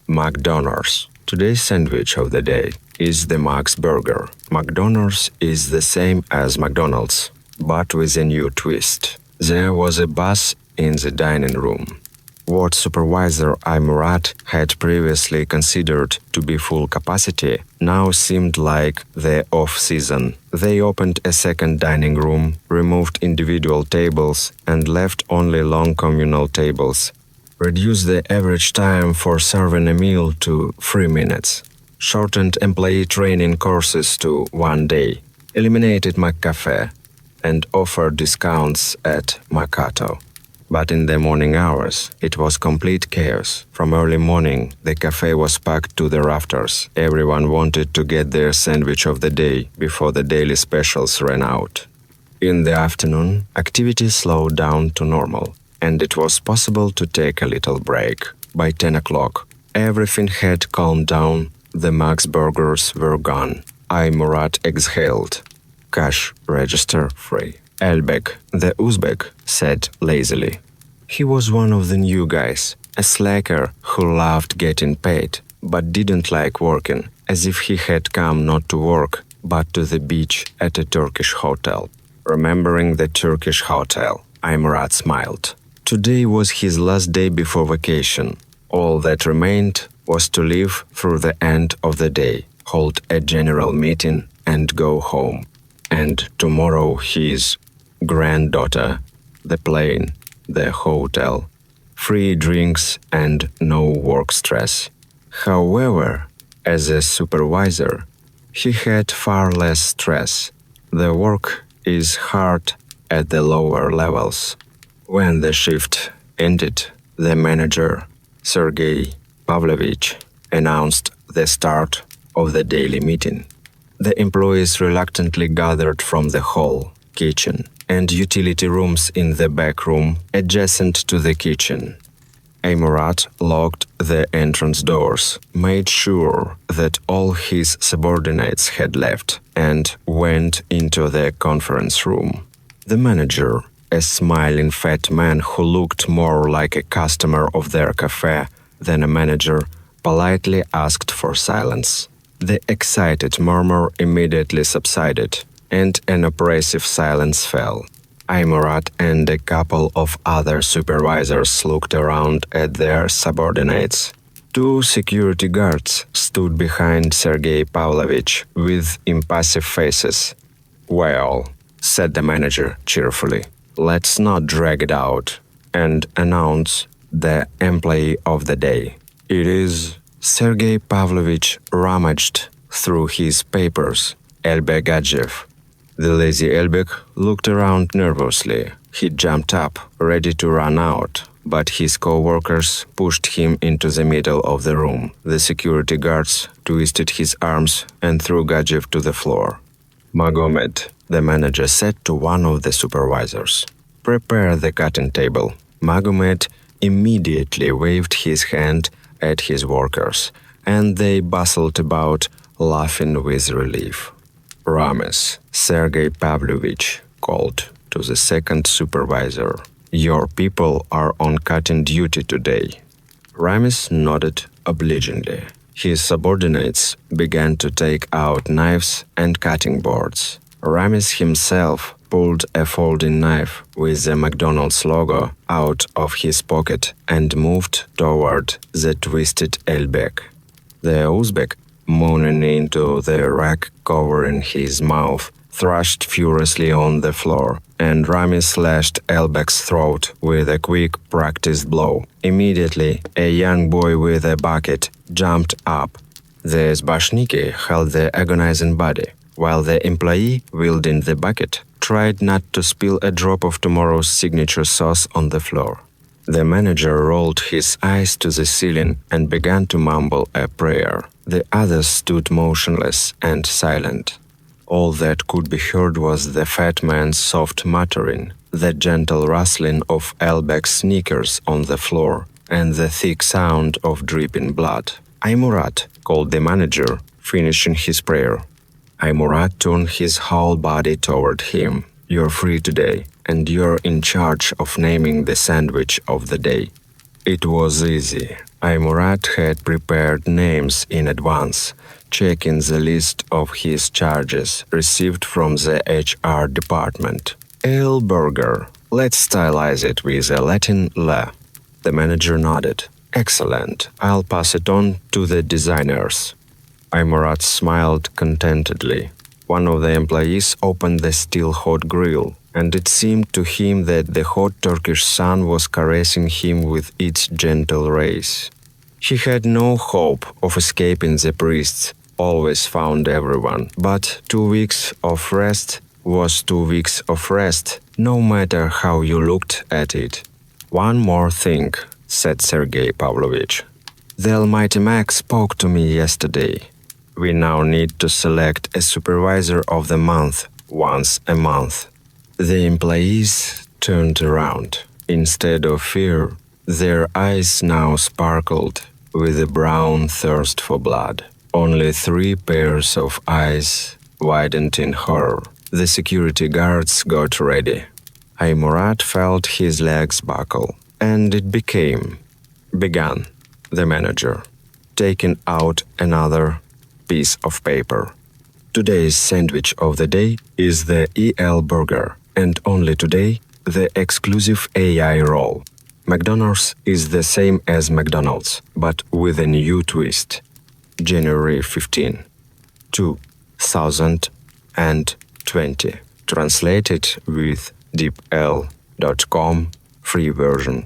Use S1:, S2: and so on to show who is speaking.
S1: McDonors. Today's sandwich of the day is the Mac's Burger. McDonors is the same as McDonald's, but with a new twist. There was a buzz in the dining room. What Supervisor Murat had previously considered to be full capacity now seemed like the off-season. They opened a second dining room, removed individual tables, and left only long communal tables. Reduced the average time for serving a meal to 3 minutes. Shortened employee training courses to 1 day. Eliminated McCafe and offered discounts at Mercato. But in the morning hours, it was complete chaos. From early morning, the cafe was packed to the rafters. Everyone wanted to get their sandwich of the day before the daily specials ran out. In the afternoon, activity slowed down to normal, and it was possible to take a little break. By 10 o'clock, everything had calmed down. The Mac's burgers were gone. Murat exhaled. Cash register free. Elbek, the Uzbek, said lazily. He was one of the new guys, a slacker who loved getting paid, but didn't like working, as if he had come not to work, but to the beach at a Turkish hotel. Remembering the Turkish hotel, Murat smiled. Today was his last day before vacation. All that remained was to live through the end of the day, hold a general meeting, and go home. And tomorrow his granddaughter, the plane, the hotel, free drinks and no work stress. However, as a supervisor, he had far less stress. The work is hard at the lower levels. When the shift ended, the manager, Sergei Pavlovich, announced the start of the daily meeting. The employees reluctantly gathered from the hall, kitchen, and utility rooms in the back room adjacent to the kitchen. Murat locked the entrance doors, made sure that all his subordinates had left, and went into the conference room. The manager, a smiling fat man who looked more like a customer of their cafe than a manager, politely asked for silence. The excited murmur immediately subsided, and an oppressive silence fell. Murat and a couple of other supervisors looked around at their subordinates. 2 security guards stood behind Sergei Pavlovich with impassive faces. "Well," said the manager cheerfully, "let's not drag it out," and announce the employee of the day. It is... Sergei Pavlovich rummaged through his papers. Elbek Gadjev. The lazy Elbek looked around nervously. He jumped up, ready to run out, but his co-workers pushed him into the middle of the room. The security guards twisted his arms and threw Gadjev to the floor. "Magomed," the manager said to one of the supervisors, "prepare the cutting table." Magomed immediately waved his hand at his workers, and they bustled about, laughing with relief. "Rames," Sergei Pavlovich called to the second supervisor, "your people are on cutting duty today." Rames nodded obligingly. His subordinates began to take out knives and cutting boards. Rames himself pulled a folding knife with the McDonald's logo out of his pocket and moved toward the twisted Elbek. The Uzbek, moaning into the rack covering his mouth, thrashed furiously on the floor, and Rames slashed Elbek's throat with a quick, practiced blow. Immediately, a young boy with a bucket jumped up. The Zbashniki held the agonizing body, while the employee, wielding the bucket, tried not to spill a drop of tomorrow's signature sauce on the floor. The manager rolled his eyes to the ceiling and began to mumble a prayer. The others stood motionless and silent. All that could be heard was the fat man's soft muttering, the gentle rustling of Elbek's sneakers on the floor, and the thick sound of dripping blood. "Murat," called the manager, finishing his prayer. Murat turned his whole body toward him. "You're free today, and you're in charge of naming the sandwich of the day." It was easy. Murat had prepared names in advance, checking the list of his charges received from the HR department. Ale burger. Let's stylize it with a Latin la. The manager nodded. Excellent. I'll pass it on to the designers. Murat smiled contentedly. One of the employees opened the still hot grill, and it seemed to him that the hot Turkish sun was caressing him with its gentle rays. He had no hope of escaping the priests, always found everyone, but 2 weeks of rest was 2 weeks of rest, no matter how you looked at it. One more thing, said Sergei Pavlovich. The Almighty Mac spoke to me yesterday. We now need to select a supervisor of the month once a month. The employees turned around. Instead of fear, their eyes now sparkled with a brown thirst for blood. Only 3 pairs of eyes widened in horror. The security guards got ready. Murat felt his legs buckle, and it began, the manager, taking out another piece of paper. Today's sandwich of the day is the EL burger, and only today, the exclusive AI roll. McDonors is the same as McDonald's, but with a new twist. January 15, 2020. Translated with deepl.com free version.